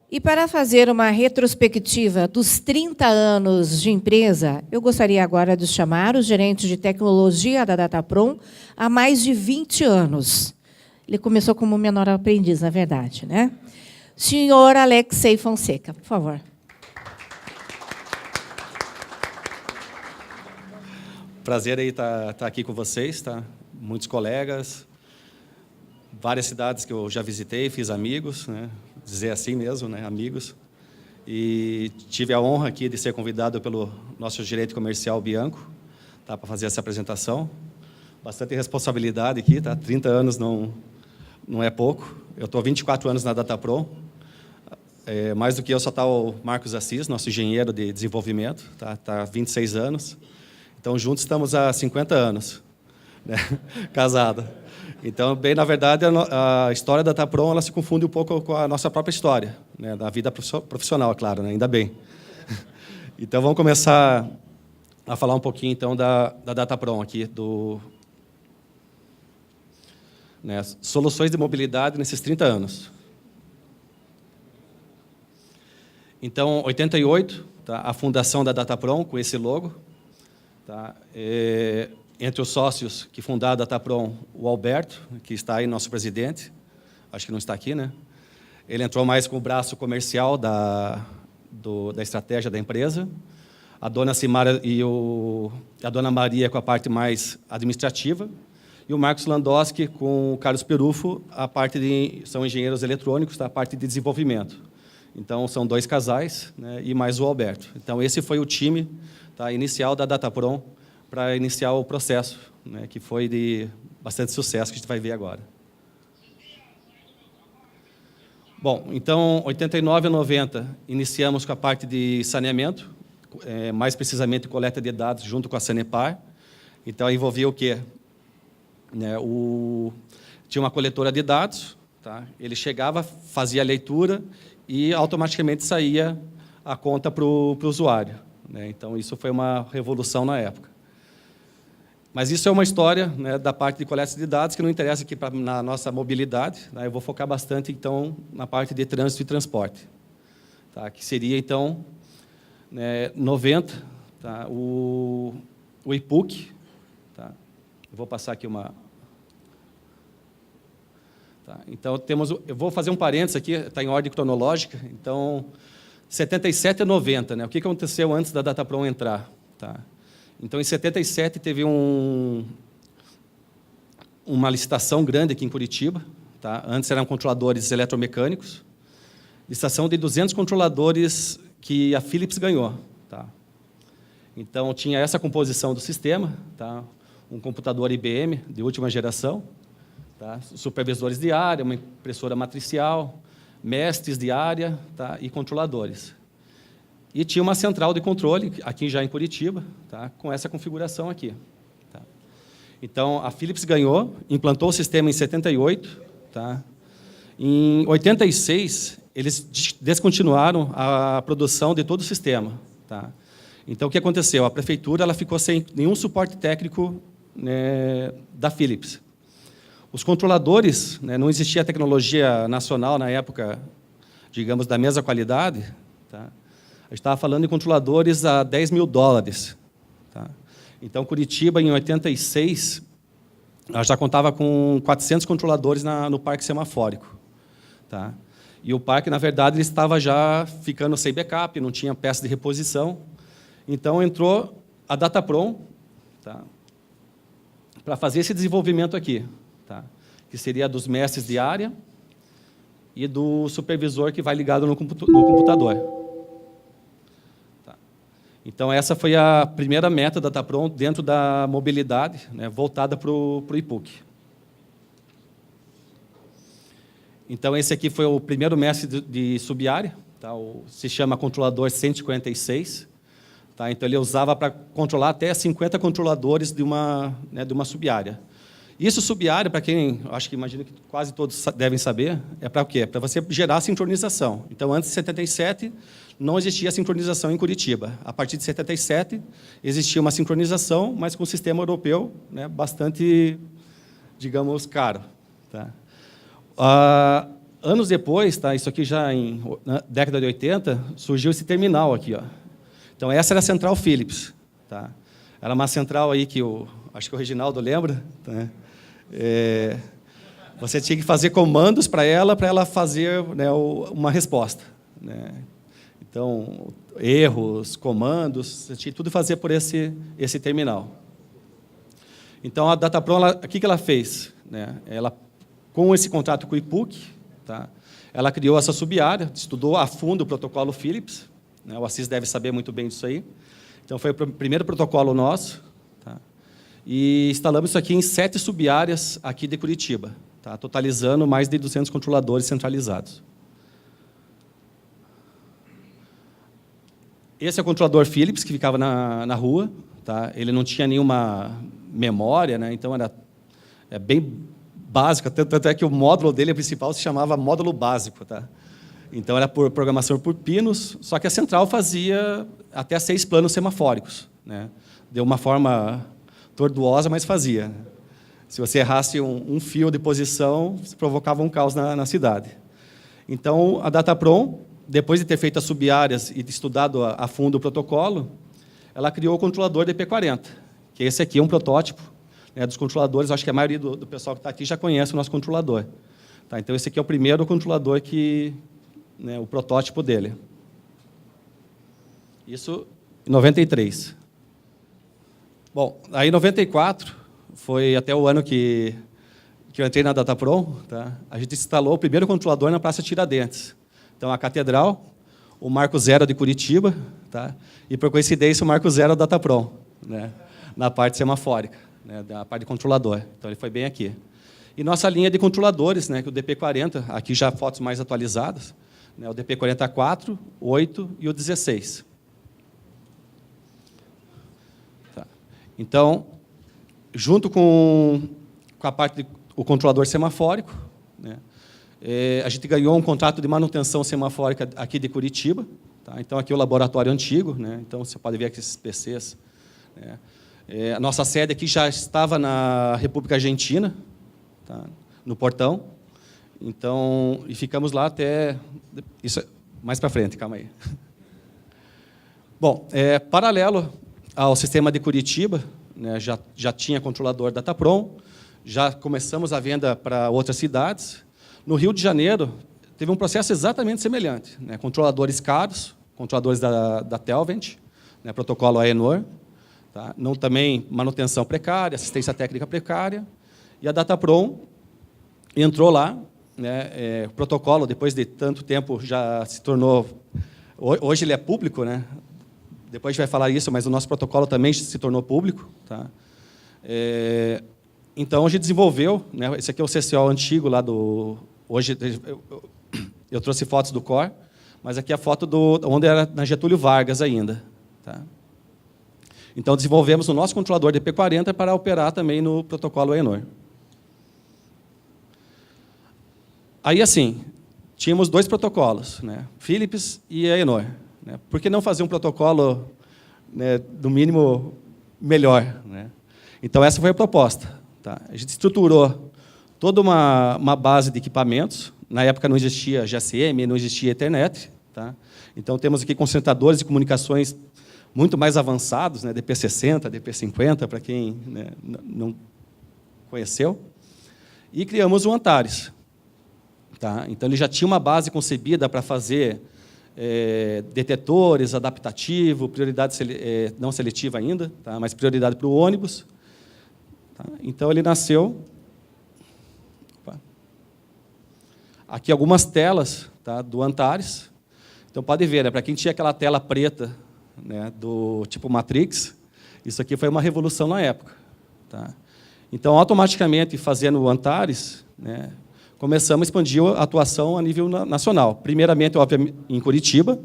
E para fazer uma retrospectiva dos 30 anos de empresa, eu gostaria agora de chamar o gerente de tecnologia da Datapron há mais de 20 anos. Ele começou como menor aprendiz, na verdade, né? Senhor Alexei Fonseca, por favor. Prazer aí estar aqui com vocês, tá? Muitos colegas, várias cidades que eu já visitei, fiz amigos, né? Dizer assim mesmo, né? Amigos. E tive a honra aqui de ser convidado pelo nosso gerente comercial, Bianco, tá? Para fazer essa apresentação. Bastante responsabilidade aqui, tá? 30 anos não é pouco. Eu estou há 24 anos na Datapron. Mais do que eu, só está o Marcos Assis, nosso engenheiro de desenvolvimento, tá há 26 anos. Então, juntos estamos há 50 anos, né? Casada. Então, bem, na verdade, a história da Datapron ela se confunde um pouco com a nossa própria história, né? Da vida profissional, claro, né? Ainda bem. Então, vamos começar a falar um pouquinho, então, da Datapron aqui, né? Soluções de mobilidade nesses 30 anos. Então, 88, tá? A fundação da Datapron, com esse logo. Tá? Entre os sócios que fundaram a Datapron, o Alberto, que está aí, nosso presidente, acho que não está aqui, né? Ele entrou mais com o braço comercial da estratégia da empresa, a dona Simara e a dona Maria com a parte mais administrativa, e o Marcos Landowski com o Carlos Perufo, são engenheiros eletrônicos, tá? A parte de desenvolvimento. Então, são dois casais, né? E mais o Alberto. Então, esse foi o time, tá, inicial da Datapron para iniciar o processo, né, que foi de bastante sucesso, que a gente vai ver agora. Bom, então, 89 a 90, iniciamos com a parte de saneamento, mais precisamente coleta de dados junto com a Sanepar. Então, envolvia o quê? Né, tinha uma coletora de dados, tá? Ele chegava, fazia a leitura e automaticamente saía a conta para o usuário. Né? Então, isso foi uma revolução na época. Mas isso é uma história, né, da parte de coleta de dados que não interessa aqui na nossa mobilidade. Né? Eu vou focar bastante, então, na parte de trânsito e transporte. Tá? Que seria, então, né, 90, tá? O IPUC. Tá? Eu vou passar aqui uma... Tá? Então, eu vou fazer um parênteses aqui, está em ordem cronológica. Então, 77 a 90, né? O que aconteceu antes da Datapron entrar? Tá? Então, em 77, teve uma licitação grande aqui em Curitiba. Tá? Antes eram controladores eletromecânicos. Licitação de 200 controladores que a Philips ganhou. Tá? Então, tinha essa composição do sistema, tá? Um computador IBM de última geração, tá? Supervisores de área, uma impressora matricial, mestres de área, tá? E controladores. E tinha uma central de controle, aqui já em Curitiba, tá? Com essa configuração aqui. Tá? Então, a Philips ganhou, implantou o sistema em 78. Tá? Em 86, eles descontinuaram a produção de todo o sistema. Tá? Então, o que aconteceu? A prefeitura ela ficou sem nenhum suporte técnico, né, da Philips. Os controladores, né, não existia tecnologia nacional na época, digamos, da mesma qualidade. Tá? A gente estava falando em controladores a $10 mil. Tá? Então, Curitiba, em 86, ela já contava com 400 controladores no parque semafórico. Tá? E o parque, na verdade, ele estava já ficando sem backup, não tinha peça de reposição. Então, entrou a Datapron, tá? Para fazer esse desenvolvimento aqui. Tá? Que seria dos mestres de área e do supervisor que vai ligado no computador. Então, essa foi a primeira meta da Datapron dentro da mobilidade, né, voltada para o IPUC. Então, esse aqui foi o primeiro mestre de subárea, tá, se chama controlador 146. Tá, então, ele usava para controlar até 50 controladores de uma subárea. Isso, subárea, para quem, acho que imagino que quase todos devem saber, é para o quê? É para você gerar sincronização. Então, antes de 77, não existia sincronização em Curitiba. A partir de 77, existia uma sincronização, mas com o sistema europeu, né, bastante, digamos, caro. Tá? anos depois, tá, isso aqui já na década de 80, surgiu esse terminal aqui. Ó. Então, essa era a Central Philips. Tá? Era uma central aí que acho que o Reginaldo lembra. Tá? Você tinha que fazer comandos para ela fazer, né, uma resposta. Né? Então, erros, comandos, você tinha tudo fazer por esse terminal. Então, a Datapron, o que ela fez? Né? Ela, com esse contrato com o IPUC, tá? Ela criou essa sub-área, estudou a fundo o protocolo Philips, né? O Assis deve saber muito bem disso aí. Então, foi o primeiro protocolo nosso, tá? E instalamos isso aqui em 7 sub-áreas aqui de Curitiba, tá? Totalizando mais de 200 controladores centralizados. Esse é o controlador Philips, que ficava na rua. Tá? Ele não tinha nenhuma memória, né? Então era bem básico, tanto é que o módulo dele principal se chamava módulo básico. Tá? Então era por programação por pinos, só que a central fazia até 6 planos semafóricos. Né? De uma forma tortuosa, mas fazia. Se você errasse um fio de posição, você provocava um caos na cidade. Então, a Datapron, depois de ter feito as sub-áreas e estudado a fundo o protocolo, ela criou o controlador DP40, que esse aqui é um protótipo, né, dos controladores. Acho que a maioria do pessoal que está aqui já conhece o nosso controlador. Tá, então, esse aqui é o primeiro controlador né, o protótipo dele. Isso em 93. Bom, aí em 94, foi até o ano que eu entrei na Datapron, tá? A gente instalou o primeiro controlador na Praça Tiradentes. Então, a Catedral, o Marco Zero de Curitiba, tá? E, por coincidência, o Marco Zero da Datapron, né? Na parte semafórica, né? Da parte de controlador. Então, ele foi bem aqui. E nossa linha de controladores, né? Que o DP40, aqui já fotos mais atualizadas, né? O DP44, o 8 e o 16. Tá. Então, junto com a parte do controlador semafórico, né? A gente ganhou um contrato de manutenção semafórica aqui de Curitiba. Tá? Então, aqui é o laboratório antigo. Né? Então, você pode ver aqui esses PCs. Né? A nossa sede aqui já estava na República Argentina, tá? No Portão. Então, e ficamos lá até... Isso, mais para frente, calma aí. Bom, paralelo ao sistema de Curitiba, né, já tinha controlador Datapron, já começamos a venda para outras cidades. No Rio de Janeiro, teve um processo exatamente semelhante. Né? Controladores caros, controladores da Telvent, né? Protocolo AENOR, tá? Não, também manutenção precária, assistência técnica precária. E a Datapron entrou lá. Né? O protocolo, depois de tanto tempo, já se tornou... Hoje ele é público, né? Depois a gente vai falar isso, mas o nosso protocolo também se tornou público. Tá? Então, a gente desenvolveu... Né? Esse aqui é o CCO antigo lá do... Hoje, eu trouxe fotos do Core, mas aqui é a foto onde era na Getúlio Vargas ainda. Tá? Então, desenvolvemos o nosso controlador DP40 para operar também no protocolo AENOR. Aí, assim, tínhamos 2 protocolos, né? Philips e AENOR. Né? Por que não fazer um protocolo, né, no mínimo, melhor? Né? Então, essa foi a proposta. Tá? A gente estruturou toda uma base de equipamentos. Na época não existia GSM, não existia Ethernet. Tá? Então, temos aqui concentradores de comunicações muito mais avançados, né? DP60, DP50, para quem, né, não conheceu. E criamos o Antares. Tá? Então, ele já tinha uma base concebida para fazer detetores, adaptativo, prioridade não seletiva ainda, tá? Mas prioridade para o ônibus. Tá? Então, ele nasceu... Aqui algumas telas, tá, do Antares. Então, pode ver, né, para quem tinha aquela tela preta, né, do tipo Matrix, isso aqui foi uma revolução na época. Tá? Então, automaticamente, fazendo o Antares, né, começamos a expandir a atuação a nível nacional. Primeiramente, obviamente, em Curitiba.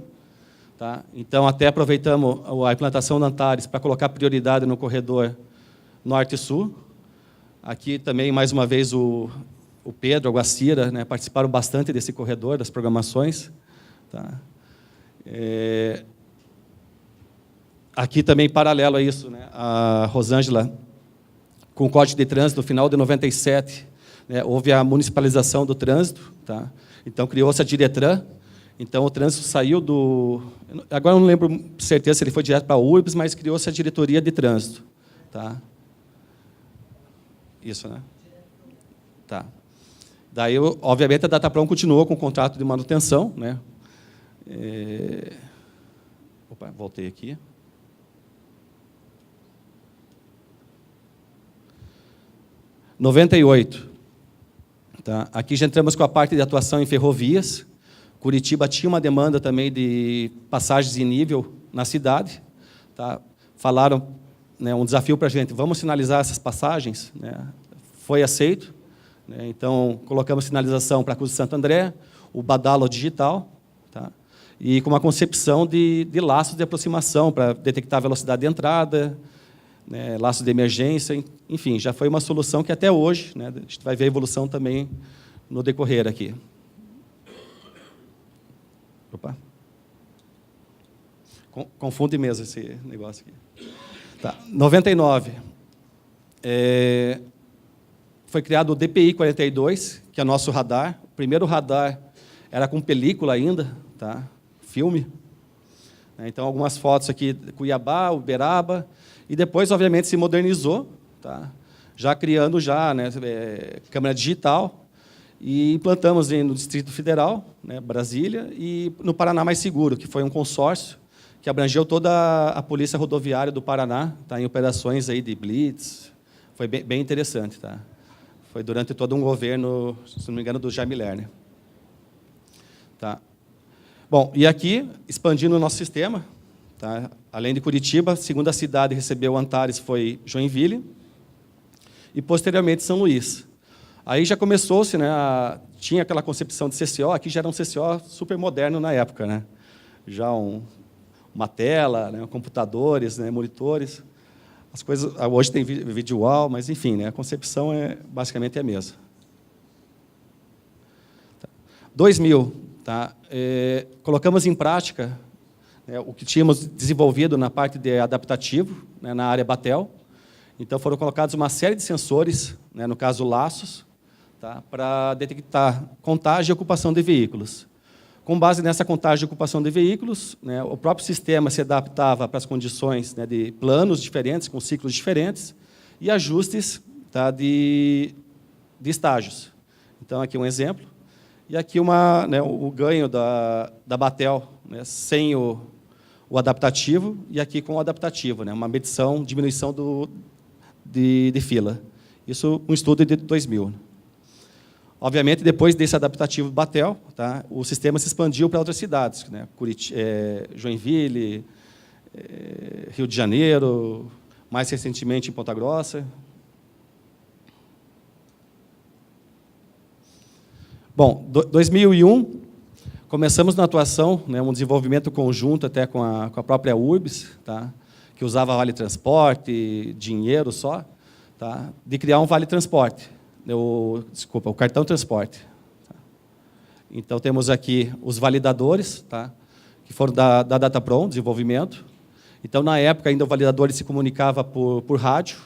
Tá? Então, até aproveitamos a implantação do Antares para colocar prioridade no corredor norte e sul. Aqui também, mais uma vez, o Pedro, a Guacira, né, participaram bastante desse corredor, das programações. Tá? Aqui também, paralelo a isso, né, a Rosângela, com o Código de Trânsito, no final de 97, né, houve a municipalização do trânsito, tá? Então, criou-se a Diretran. Então, o trânsito saiu do... Agora, eu não lembro com certeza se ele foi direto para a URBS, mas criou-se a Diretoria de Trânsito. Tá? Isso, né? Tá. Daí, obviamente, a Dataprom continuou com o contrato de manutenção, né? Opa, voltei aqui. Em 98. Tá? Aqui já entramos com a parte de atuação em ferrovias. Curitiba tinha uma demanda também de passagens em nível na cidade. Tá? Falaram, né, um desafio para a gente, vamos sinalizar essas passagens? Né? Foi aceito. Né? Então, colocamos sinalização para a Cruz de Santo André, o Badalo digital, tá? E com uma concepção de laços de aproximação para detectar a velocidade de entrada, né, laços de emergência, enfim, já foi uma solução que até hoje, né, a gente vai ver a evolução também no decorrer aqui. Opa. Confunde mesmo esse negócio aqui. Tá. 99. Foi criado o DPI 42, que é nosso radar. O primeiro radar era com película ainda, tá? Filme. Então, algumas fotos aqui, Cuiabá, Uberaba, e depois, obviamente, se modernizou, tá? Já criando né, câmera digital, e implantamos no Distrito Federal, né, Brasília, e no Paraná Mais Seguro, que foi um consórcio que abrangeu toda a Polícia Rodoviária do Paraná, tá, em operações aí de blitz. Foi bem interessante. Tá? Foi durante todo um governo, se não me engano, do Jaime Lerner. Tá. Bom, e aqui, expandindo o nosso sistema, tá? Além de Curitiba, a segunda cidade recebeu o Antares foi Joinville, e, posteriormente, São Luís. Aí já começou-se, né, tinha aquela concepção de CCO, aqui já era um CCO super moderno na época, né? Já uma tela, né, computadores, né, monitores. As coisas, hoje tem vídeo wall, mas, enfim, né, a concepção basicamente é a mesma. 2000, tá? Colocamos em prática, né, o que tínhamos desenvolvido na parte de adaptativo, né, na área Batel. Então, foram colocados uma série de sensores, né, no caso, laços, tá, para detectar contagem e ocupação de veículos. Com base nessa contagem de ocupação de veículos, né, o próprio sistema se adaptava para as condições, né, de planos diferentes, com ciclos diferentes, e ajustes, tá, de estágios. Então, aqui um exemplo. E aqui né, o ganho da Batel, né, sem o adaptativo, e aqui com o adaptativo, né, uma medição, diminuição de fila. Isso um estudo de 2000. Obviamente, depois desse adaptativo Batel, tá, o sistema se expandiu para outras cidades, né, Joinville, Rio de Janeiro, mais recentemente em Ponta Grossa. Bom, 2001, começamos na atuação, né, um desenvolvimento conjunto até com a própria URBS, tá, que usava vale transporte, dinheiro só, tá, de criar um vale transporte. O cartão transporte. Tá. Então, temos aqui os validadores, tá, que foram da Dataprom, desenvolvimento. Então, na época, ainda o validador se comunicava por rádio.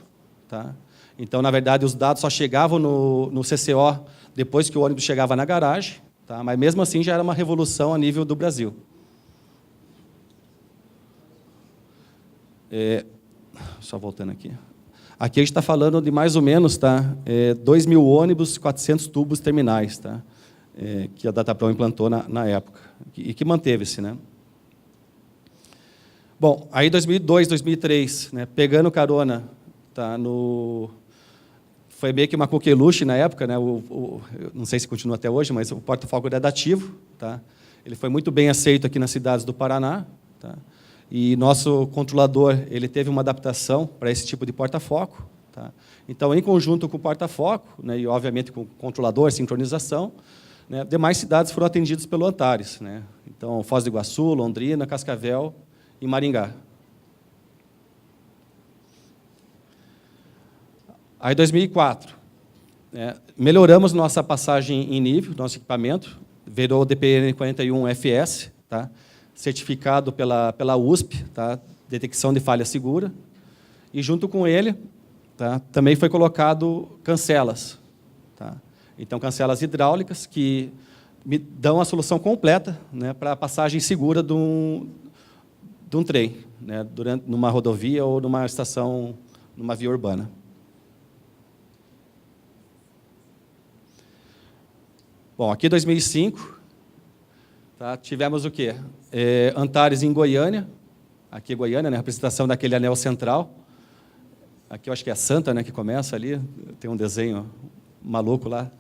Tá. Então, na verdade, os dados só chegavam no CCO depois que o ônibus chegava na garagem. Tá, mas, mesmo assim, já era uma revolução a nível do Brasil. Só voltando aqui. Aqui a gente está falando de mais ou menos, tá, 2.000 ônibus, 400 tubos terminais, tá, que a Dataprom implantou na época, e que manteve-se. Né? Bom, aí 2002, 2003, né, pegando carona, tá, foi meio que uma coqueluche na época, né, não sei se continua até hoje, mas o porta-foco era dativo. Tá, ele foi muito bem aceito aqui nas cidades do Paraná. Tá, e nosso controlador ele teve uma adaptação para esse tipo de porta-foco. Tá? Então, em conjunto com o porta-foco, né, e, obviamente, com o controlador, sincronização, né, demais cidades foram atendidas pelo Antares. Né? Então, Foz do Iguaçu, Londrina, Cascavel e Maringá. Aí, 2004, né, melhoramos nossa passagem em nível, nosso equipamento, virou o DPN 41 FS, tá? Certificado pela USP, tá? Detecção de falha segura, e junto com ele, tá, também foi colocado cancelas. Tá? Então, cancelas hidráulicas que me dão a solução completa, né, para a passagem segura de um trem, né, numa rodovia ou numa estação, numa via urbana. Bom, aqui em 2005, tá, tivemos o quê? Antares em Goiânia, aqui é Goiânia, né, a representação daquele anel central. Aqui eu acho que é a Santa, né, que começa ali, tem um desenho maluco lá.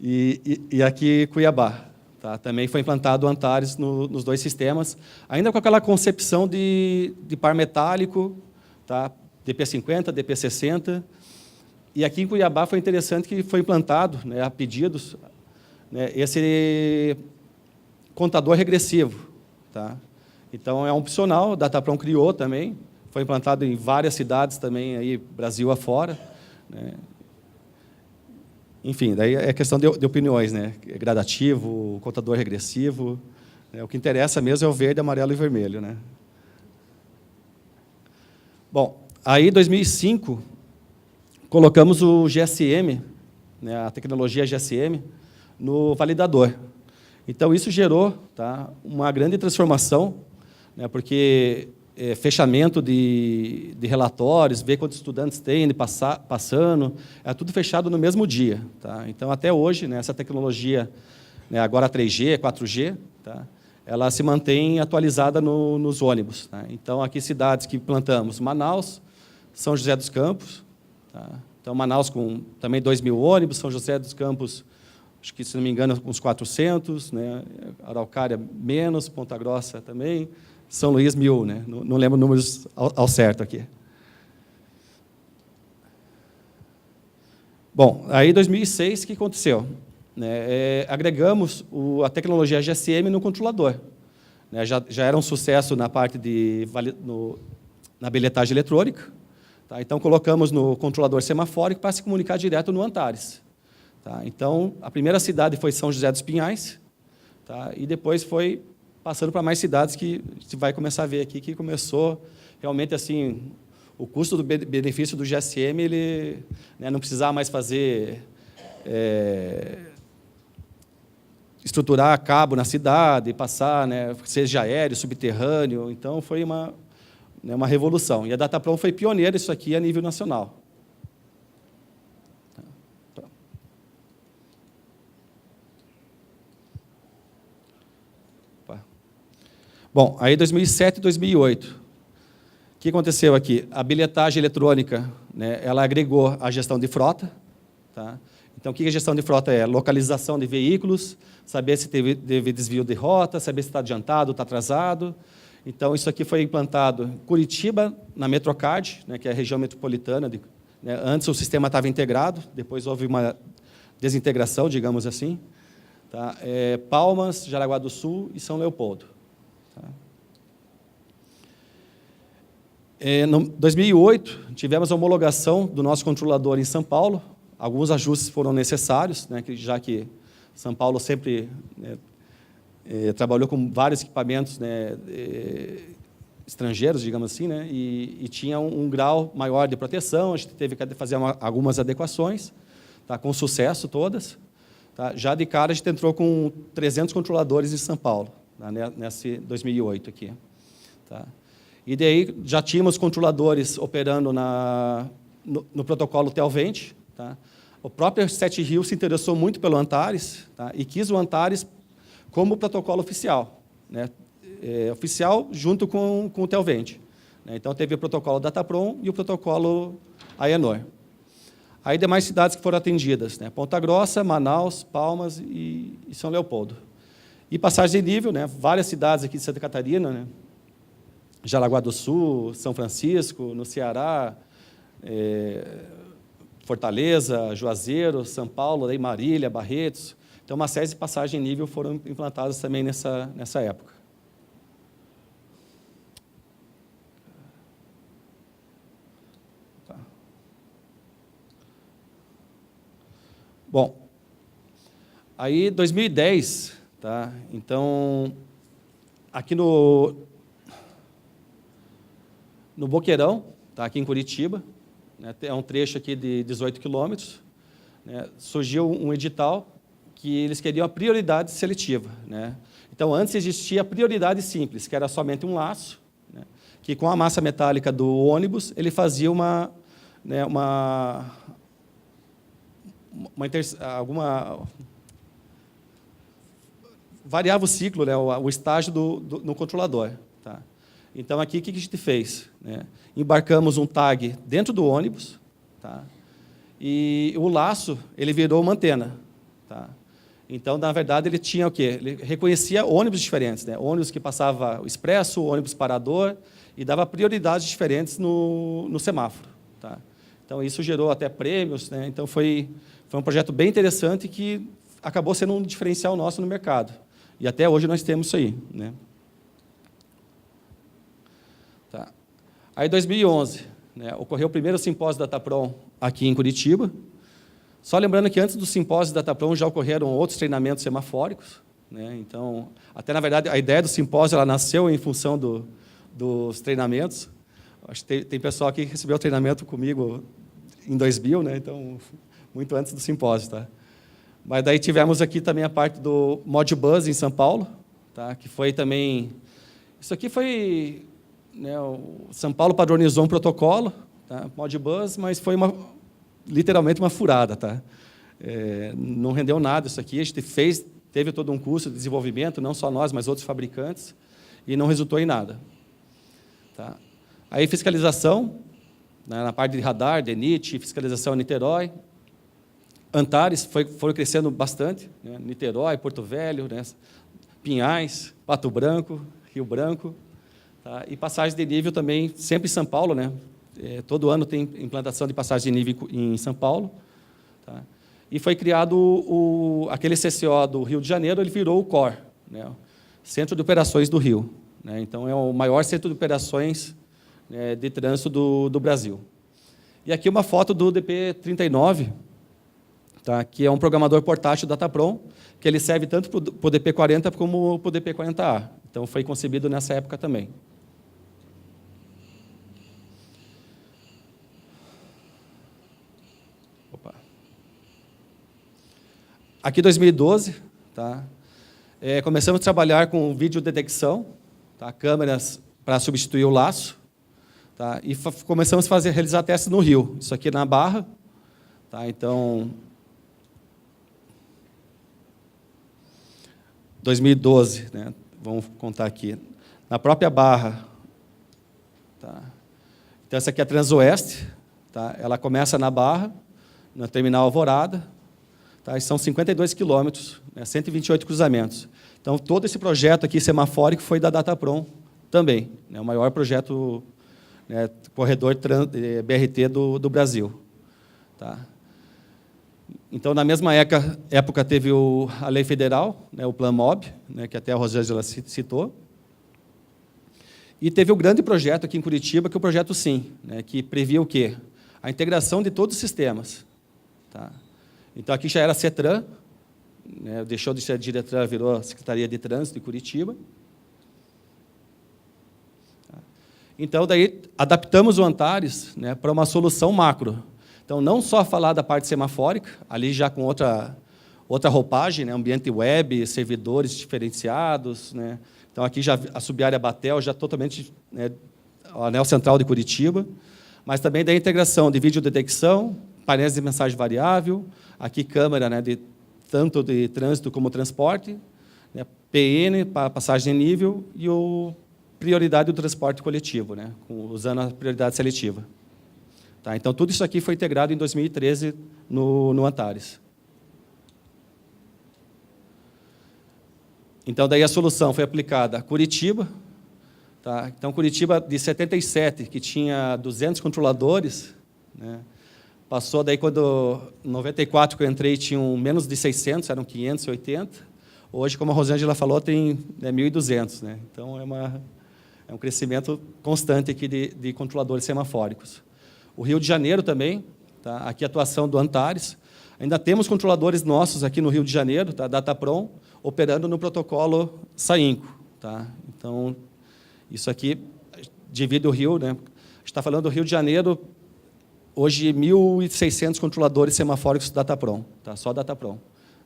E aqui Cuiabá. Tá? Também foi implantado o Antares nos dois sistemas, ainda com aquela concepção de par metálico, tá? DP50, DP60. E aqui em Cuiabá foi interessante que foi implantado, né, a pedidos, né, esse contador regressivo. Tá? Então, é opcional, a Datapron criou também, foi implantado em várias cidades também, aí, Brasil afora. Né? Enfim, daí é questão de opiniões, né? Gradativo, contador regressivo. Né? O que interessa mesmo é o verde, amarelo e vermelho. Né? Bom, aí em 2005, colocamos o GSM, né, a tecnologia GSM, no validador. Então, isso gerou, tá, uma grande transformação, né, porque fechamento de relatórios, ver quantos estudantes tem passando, é tudo fechado no mesmo dia. Tá? Então, até hoje, né, essa tecnologia, né, agora 3G, 4G, tá, ela se mantém atualizada nos ônibus. Tá? Então, aqui cidades que plantamos, Manaus, São José dos Campos. Tá? Então, Manaus com também 2.000 ônibus, São José dos Campos, acho que, se não me engano, uns 400, né? Araucária menos, Ponta Grossa também, São Luís 1.000, né? Não lembro números ao certo aqui. Bom, aí em 2006, o que aconteceu? Agregamos a tecnologia GSM no controlador. Né? Já era um sucesso na parte na bilhetagem eletrônica. Tá? Então, colocamos no controlador semafórico para se comunicar direto no Antares. Tá? Então, a primeira cidade foi São José dos Pinhais, tá? E depois foi passando para mais cidades que você vai começar a ver aqui, que começou realmente assim, o custo do benefício do GSM, ele, né, não precisava mais fazer, estruturar cabo na cidade, passar, né, seja aéreo, subterrâneo. Então, foi uma revolução. E a Datapron foi pioneira isso aqui a nível nacional. Bom, aí 2007 e 2008. O que aconteceu aqui? A bilhetagem eletrônica, né, ela agregou a gestão de frota. Tá? Então, o que a gestão de frota é? Localização de veículos, saber se teve desvio de rota, saber se está adiantado, está atrasado. Então, isso aqui foi implantado em Curitiba, na Metrocard, né, que é a região metropolitana. Né, antes o sistema estava integrado, depois houve uma desintegração, digamos assim. Tá? Palmas, Jaraguá do Sul e São Leopoldo. Tá? Em 2008, tivemos a homologação do nosso controlador em São Paulo. Alguns ajustes foram necessários, né, já que São Paulo sempre, né, trabalhou com vários equipamentos, né, estrangeiros, digamos assim, né, e tinha um grau maior de proteção. A gente teve que fazer algumas adequações, tá, com sucesso todas. Tá? Já de cara, a gente entrou com 300 controladores em São Paulo, tá, nesse 2008 aqui. Tá? E daí já tínhamos controladores operando no protocolo Telvent. Tá? O próprio Sete Rios se interessou muito pelo Antares, tá? E quis o Antares como protocolo oficial, né? Oficial junto com o Telvent. Né? Então, teve o protocolo Datapron e o protocolo Aenor. Aí, demais cidades que foram atendidas, né? Ponta Grossa, Manaus, Palmas e São Leopoldo. E passagem de nível, né? Várias cidades aqui de Santa Catarina, né? Jaraguá do Sul, São Francisco, no Ceará, Fortaleza, Juazeiro, São Paulo, daí Marília, Barretos. Então, uma série de passagens em nível foram implantadas também nessa época. Tá. Bom, aí 2010, tá? Então, aqui no Boqueirão, tá? Aqui em Curitiba, né? É um trecho aqui de 18 quilômetros. né, surgiu um edital que eles queriam a prioridade seletiva, né? Então, antes existia a prioridade simples, que era somente um laço, né, que com a massa metálica do ônibus, ele fazia variava o ciclo, né, o estágio no controlador. Tá? Então, aqui, o que a gente fez? Né? Embarcamos um tag dentro do ônibus, tá? E o laço ele virou uma antena. Tá? Então, na verdade, ele tinha o quê? Ele reconhecia ônibus diferentes, né? Ônibus que passava o expresso, ônibus parador, e dava prioridades diferentes no semáforo. Tá? Então, isso gerou até prêmios, né? Então, foi um projeto bem interessante que acabou sendo um diferencial nosso no mercado. E até hoje nós temos isso aí. Né? Tá. Aí, em 2011, né, ocorreu o primeiro simpósio da Datapron aqui em Curitiba. Só lembrando que antes do simpósio da Datapron já ocorreram outros treinamentos semafóricos. Né? Então, até, na verdade, a ideia do simpósio ela nasceu em função dos treinamentos. Acho que tem pessoal que recebeu o treinamento comigo em 2000, né? Então, muito antes do simpósio. Tá? Mas daí tivemos aqui também a parte do Modbus em São Paulo, tá? Que foi também... Isso aqui foi... Né, o São Paulo padronizou um protocolo, tá? Modbus, mas foi literalmente uma furada. Tá? Não rendeu nada isso aqui. A gente teve todo um curso de desenvolvimento, não só nós, mas outros fabricantes, e não resultou em nada. Tá? Aí, fiscalização, né, na parte de radar, DENIT, fiscalização em Niterói. Antares foram crescendo bastante, né? Niterói, Porto Velho, né? Pinhais, Pato Branco, Rio Branco. Tá? E passagem de nível também, sempre em São Paulo. Né? Todo ano tem implantação de passagem de nível em São Paulo. Tá? E foi criado aquele CCO do Rio de Janeiro, ele virou o COR, né? Centro de Operações do Rio. Né? Então, é o maior centro de operações, né, de trânsito do Brasil. E aqui uma foto do DP39, tá? Que é um programador portátil da Datapron, que ele serve tanto para o DP40 como para o DP40A. Então, foi concebido nessa época também. Opa. Aqui, 2012, tá? Começamos a trabalhar com videodetecção, tá? Câmeras para substituir o laço. Tá? E começamos a realizar testes no Rio. Isso aqui na Barra. Tá? Então, 2012, né? Vamos contar aqui. Na própria Barra. Tá? Então, essa aqui é a Transoeste. Tá? Ela começa na Barra, no terminal Alvorada. Tá? E são 52 quilômetros, né? 128 cruzamentos. Então, todo esse projeto aqui semafórico foi da Datapron também. Né? O maior projeto, né, corredor BRT do Brasil. Tá? Então, na mesma época teve a lei federal, né, o Plan MOB, né, que até a Rosângela citou. E teve o grande projeto aqui em Curitiba, que é o projeto SIM, né, que previa o quê? A integração de todos os sistemas. Tá? Então, aqui já era a CETRAN, né, deixou de ser a Diretran, virou a Secretaria de Trânsito de Curitiba. Então, daí, adaptamos o Antares, né, para uma solução macro. Então, não só falar da parte semafórica, ali já com outra roupagem, né, ambiente web, servidores diferenciados. Né. Então, aqui já a subárea Batel, já totalmente, né, o anel central de Curitiba, mas também da integração de videodetecção, painéis de mensagem variável, aqui câmera, né, tanto de trânsito como transporte, né, PN, para passagem em nível, e prioridade do transporte coletivo, né, usando a prioridade seletiva. Tá, então, tudo isso aqui foi integrado em 2013 no Antares. Então, daí a solução foi aplicada a Curitiba. Tá? Então, Curitiba, de 77, que tinha 200 controladores, né, passou, daí, quando, em 94, que eu entrei, tinham menos de 600, eram 580. Hoje, como a Rosângela falou, tem 1.200. Né? Então, é um crescimento constante aqui de controladores semafóricos. O Rio de Janeiro também, tá? Aqui a atuação do Antares. Ainda temos controladores nossos aqui no Rio de Janeiro, tá? Datapron, operando no protocolo SAINCO. Tá? Então, isso aqui divide o Rio. Né? A gente está falando do Rio de Janeiro, hoje 1.600 controladores semafóricos Datapron, tá? Só Datapron,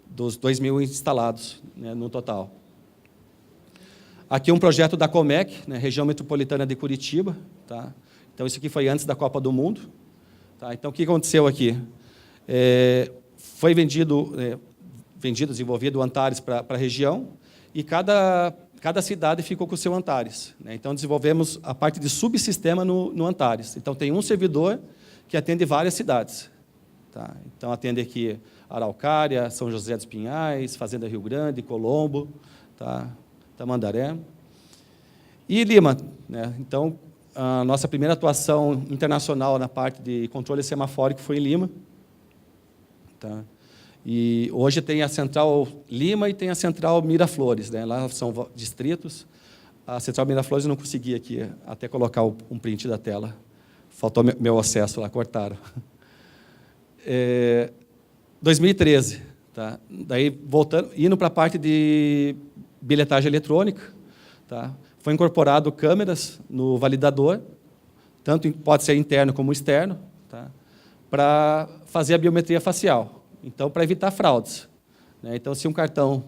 dos 2.000 instalados, né, no total. Aqui um projeto da Comec, né, região metropolitana de Curitiba. Tá? Então, isso aqui foi antes da Copa do Mundo. Tá? Então, o que aconteceu aqui? Foi desenvolvido o Antares para a região, e cada cidade ficou com o seu Antares. Né? Então, desenvolvemos a parte de subsistema no Antares. Então, tem um servidor que atende várias cidades. Tá? Então, atende aqui Araucária, São José dos Pinhais, Fazenda Rio Grande, Colombo, tá? Tamandaré e Lima. Né? Então, a nossa primeira atuação internacional na parte de controle semafórico foi em Lima. Tá? E hoje tem a Central Lima e tem a Central Miraflores. Né? Lá são distritos. A Central Miraflores eu não consegui aqui até colocar um print da tela. Faltou meu acesso lá, cortaram. 2013. Tá? Daí, voltando, indo para a parte de bilhetagem eletrônica, tá? Foi incorporado câmeras no validador, tanto pode ser interno como externo, tá? Para fazer a biometria facial. Então, para evitar fraudes. Né? Então, se um cartão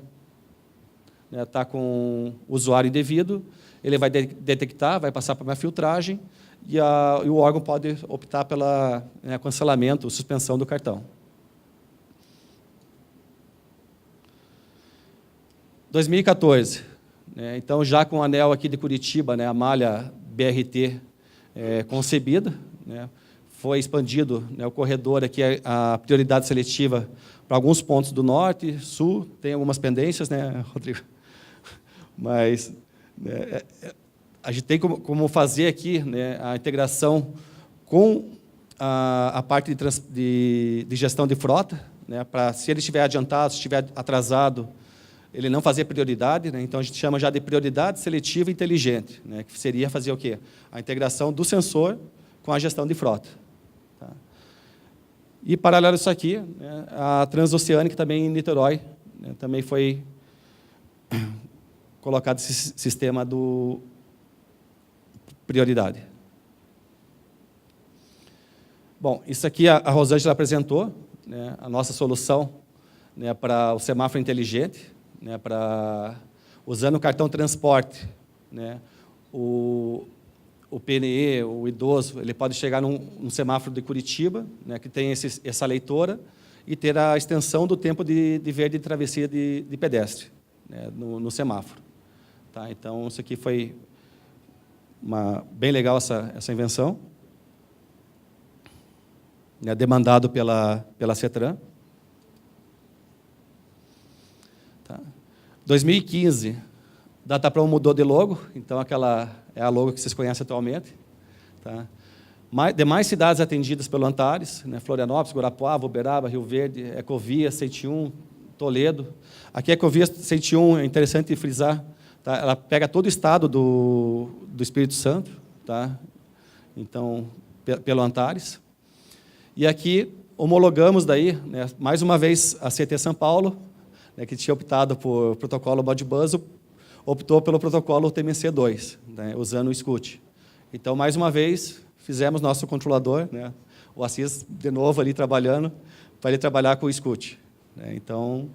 está com usuário indevido, ele vai detectar, vai passar para uma filtragem, e o órgão pode optar pelo cancelamento, suspensão do cartão. 2014, né, então, já com o anel aqui de Curitiba, né, a malha BRT concebida, né, foi expandido, né, o corredor aqui, a prioridade seletiva para alguns pontos do norte, sul, tem algumas pendências, né, Rodrigo? Mas né, a gente tem como fazer aqui, né, a integração com a parte de gestão de frota, né, para, se ele estiver adiantado, se estiver atrasado, ele não fazer prioridade, né? Então a gente chama já de prioridade seletiva inteligente, né? Que seria fazer o quê? A integração do sensor com a gestão de frota. Tá? E, paralelo a isso aqui, né, a Transoceânica, também em Niterói, né, também foi colocado esse sistema do prioridade. Bom, isso aqui a Rosângela apresentou, né, a nossa solução, né, para o semáforo inteligente, né, usando o cartão transporte, né, o PNE, o idoso, ele pode chegar num semáforo de Curitiba, né, que tem essa leitora, e ter a extensão do tempo de verde de travessia de pedestre, né, no semáforo. Tá? Então, isso aqui foi bem legal, essa invenção, né, demandado pela CETRAN. 2015, Datapron mudou de logo, então aquela é a logo que vocês conhecem atualmente. Tá? Demais cidades atendidas pelo Antares, né, Florianópolis, Guarapuava, Uberaba, Rio Verde, Ecovia, 101, Toledo. Aqui a Ecovia 101, é interessante frisar, tá? Ela pega todo o estado do Espírito Santo, tá? Então, pelo Antares. E aqui homologamos daí, né, mais uma vez a CT São Paulo, né, que tinha optado por protocolo Modbus, optou pelo protocolo TMC2, né, usando o SCUT. Então, mais uma vez, fizemos nosso controlador, né, o Assis, de novo, ali trabalhando, para ele trabalhar com o SCUT. Né. Então,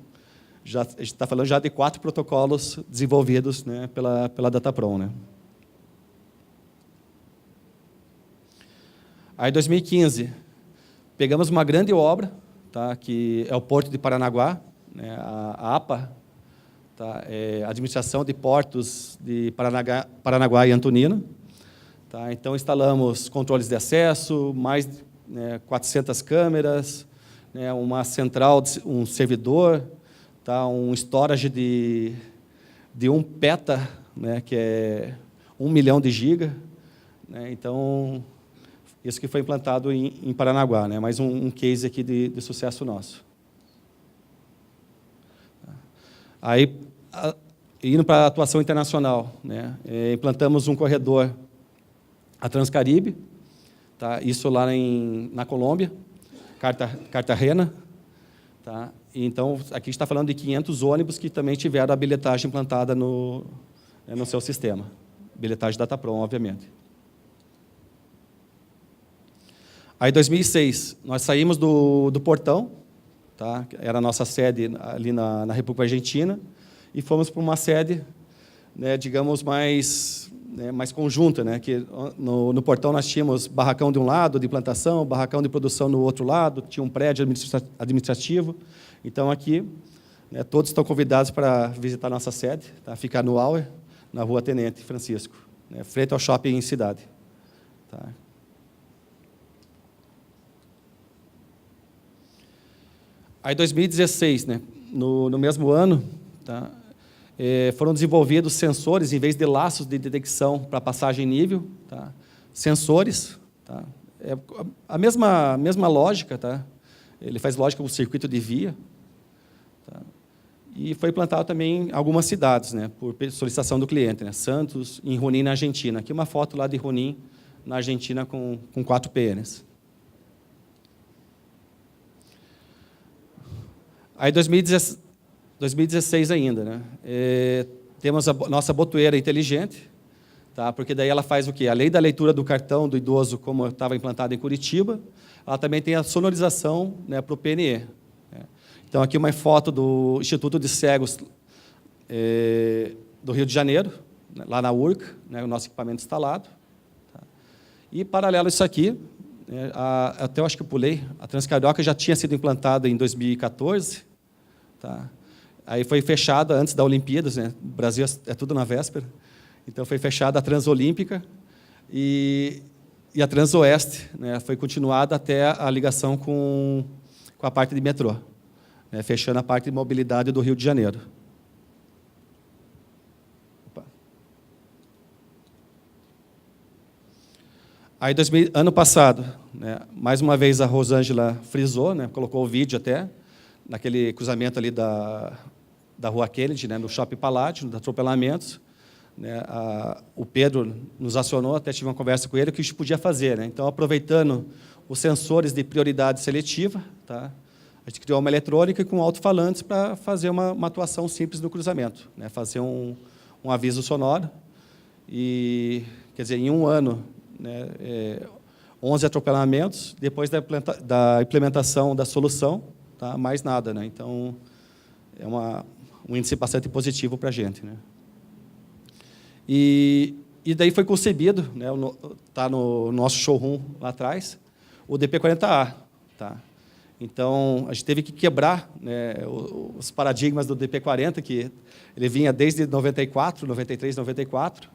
a gente está falando já de 4 protocolos desenvolvidos, né, pela Datapron. Né. Aí, em 2015, pegamos uma grande obra, tá, que é o Porto de Paranaguá, né, a APA, tá, Administração de Portos de Paranaguá e Antonina. Tá, então, instalamos controles de acesso, mais 400 câmeras, né, uma central, um servidor, tá, um storage de 1 peta, né, que é 1 milhão de giga. Né, então, isso que foi implantado em Paranaguá, né, mais um case aqui de sucesso nosso. Aí, indo para a atuação internacional, né, implantamos um corredor a Transcaribe, tá, isso lá na Colômbia, Cartagena. Tá, então, aqui está falando de 500 ônibus que também tiveram a bilhetagem implantada no seu sistema. Bilhetagem Datapron, obviamente. Aí, em 2006, nós saímos do Portão, tá? Era a nossa sede ali na República Argentina, e fomos para uma sede, né, digamos, mais conjunta, né? Que no Portão nós tínhamos barracão de um lado, de implantação, barracão de produção no outro lado, tinha um prédio administrativo. Então, aqui, né, todos estão convidados para visitar a nossa sede, tá? Fica no Auer, na Rua Tenente Francisco, né, frente ao shopping em Cidade. Tá? Aí, em 2016, né, no mesmo ano, tá, foram desenvolvidos sensores, em vez de laços de detecção para passagem em nível, tá, sensores. Tá, a mesma lógica, tá, ele faz lógica com o circuito de via. Tá, e foi implantado também em algumas cidades, né, por solicitação do cliente, né, Santos, em Junín, na Argentina. Aqui uma foto lá de Junín, na Argentina, com 4 PNs. Aí, em 2016 ainda, né, temos a nossa botoeira inteligente, tá, porque daí ela faz o quê? Além da leitura do cartão do idoso, como estava implantado em Curitiba, ela também tem a sonorização, né, para o PNE. Né. Então, aqui uma foto do Instituto de Cegos do Rio de Janeiro, né, lá na URC, né, o nosso equipamento instalado. Tá. E, paralelo a isso aqui, até eu acho que eu pulei, a Transcarioca já tinha sido implantada em 2014, tá? Aí foi fechada antes da Olimpíadas, né? O Brasil é tudo na véspera, então foi fechada a Transolímpica e a Transoeste, né, foi continuada até a ligação com a parte de metrô, né, fechando a parte de mobilidade do Rio de Janeiro. Opa. Aí, ano passado, né, mais uma vez a Rosângela frisou, né, colocou o vídeo até, naquele cruzamento ali da Rua Kennedy, né, no Shopping Palácio, dos atropelamentos. Né, o Pedro nos acionou, até tive uma conversa com ele, o que a gente podia fazer. Né? Então, aproveitando os sensores de prioridade seletiva, tá, a gente criou uma eletrônica com alto-falantes para fazer uma atuação simples no cruzamento, né, fazer um aviso sonoro. E, quer dizer, em um ano, né, 11 atropelamentos, depois da implementação da solução, tá, mais nada. Né? Então, é um índice bastante positivo para a gente. Né? E daí foi concebido, né, está no nosso showroom lá atrás, o DP40A. Tá? Então, a gente teve que quebrar, né, os paradigmas do DP40, que ele vinha desde 94, 93, 94.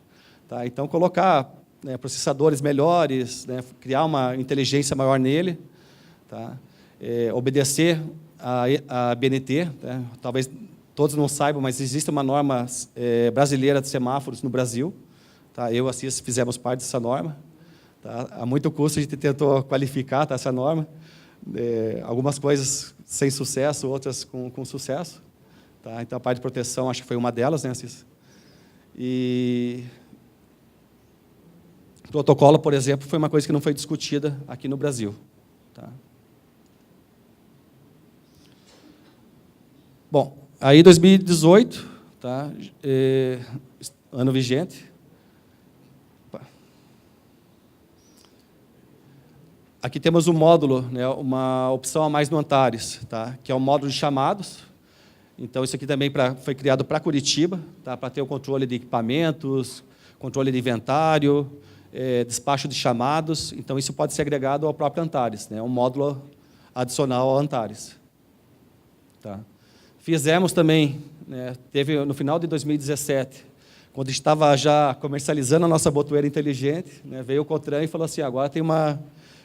Tá? Então, colocar, né, processadores melhores, né, criar uma inteligência maior nele, tá? Obedecer a BNT. Né? Talvez todos não saibam, mas existe uma norma brasileira de semáforos no Brasil. Tá? Eu e a CIS fizemos parte dessa norma. Tá? A muito custo a gente tentou qualificar, tá, essa norma. Algumas coisas sem sucesso, outras com sucesso. Tá? Então, a parte de proteção, acho que foi uma delas, né, CIS? E o protocolo, por exemplo, foi uma coisa que não foi discutida aqui no Brasil. Tá? Bom, aí 2018, tá, ano vigente. Aqui temos um módulo, né, uma opção a mais no Antares, tá, que é o módulo de chamados. Então, isso aqui também foi criado para Curitiba, tá, para ter o controle de equipamentos, controle de inventário, despacho de chamados. Então, isso pode ser agregado ao próprio Antares, né, um módulo adicional ao Antares. Tá. Fizemos também, né, teve no final de 2017, quando estava já comercializando a nossa botoeira inteligente, né, veio o Cotran e falou assim, agora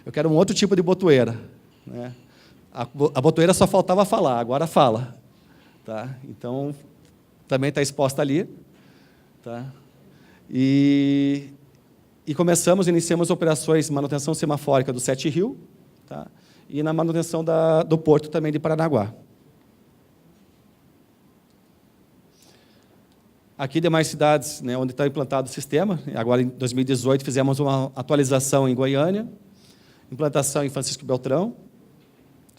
eu quero um outro tipo de botoeira. Né? A botoeira só faltava falar, agora fala. Tá? Então, também está exposta ali. Tá? E iniciamos operações de manutenção semafórica do Sete Rio, tá? E na manutenção do Porto também de Paranaguá. Aqui, demais cidades, né, onde está implantado o sistema. Agora, em 2018, fizemos uma atualização em Goiânia, implantação em Francisco Beltrão,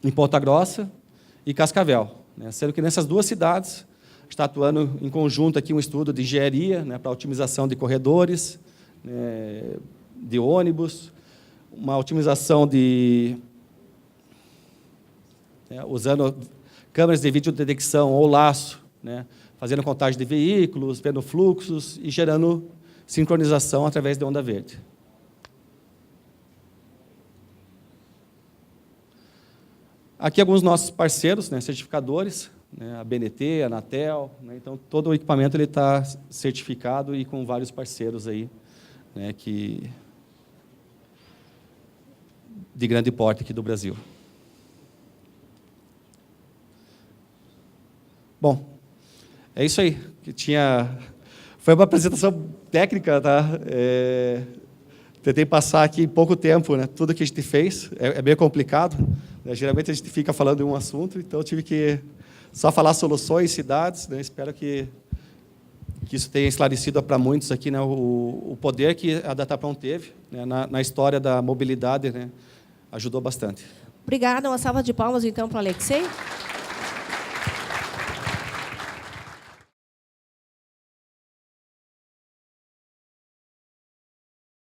em Ponta Grossa e Cascavel. Né, sendo que nessas duas cidades está atuando em conjunto aqui um estudo de engenharia, né, para otimização de corredores, né, de ônibus, uma otimização usando câmeras de videodetecção ou laço, né, fazendo contagem de veículos, vendo fluxos e gerando sincronização através de onda verde. Aqui alguns dos nossos parceiros, né, certificadores, né, a BNT, a Anatel, né, então todo o equipamento está certificado e com vários parceiros aí, né, de grande porte aqui do Brasil. Bom, é isso aí. Foi uma apresentação técnica, tá? Tentei passar aqui em pouco tempo, né, tudo que a gente fez. É bem complicado, né? Geralmente a gente fica falando de um assunto, então eu tive que só falar soluções, cidades, né? Espero que isso tenha esclarecido para muitos aqui, né, o poder que a Datapron teve, né, na história da mobilidade, né, ajudou bastante. Obrigada. Uma salva de palmas, então, para o Alexei.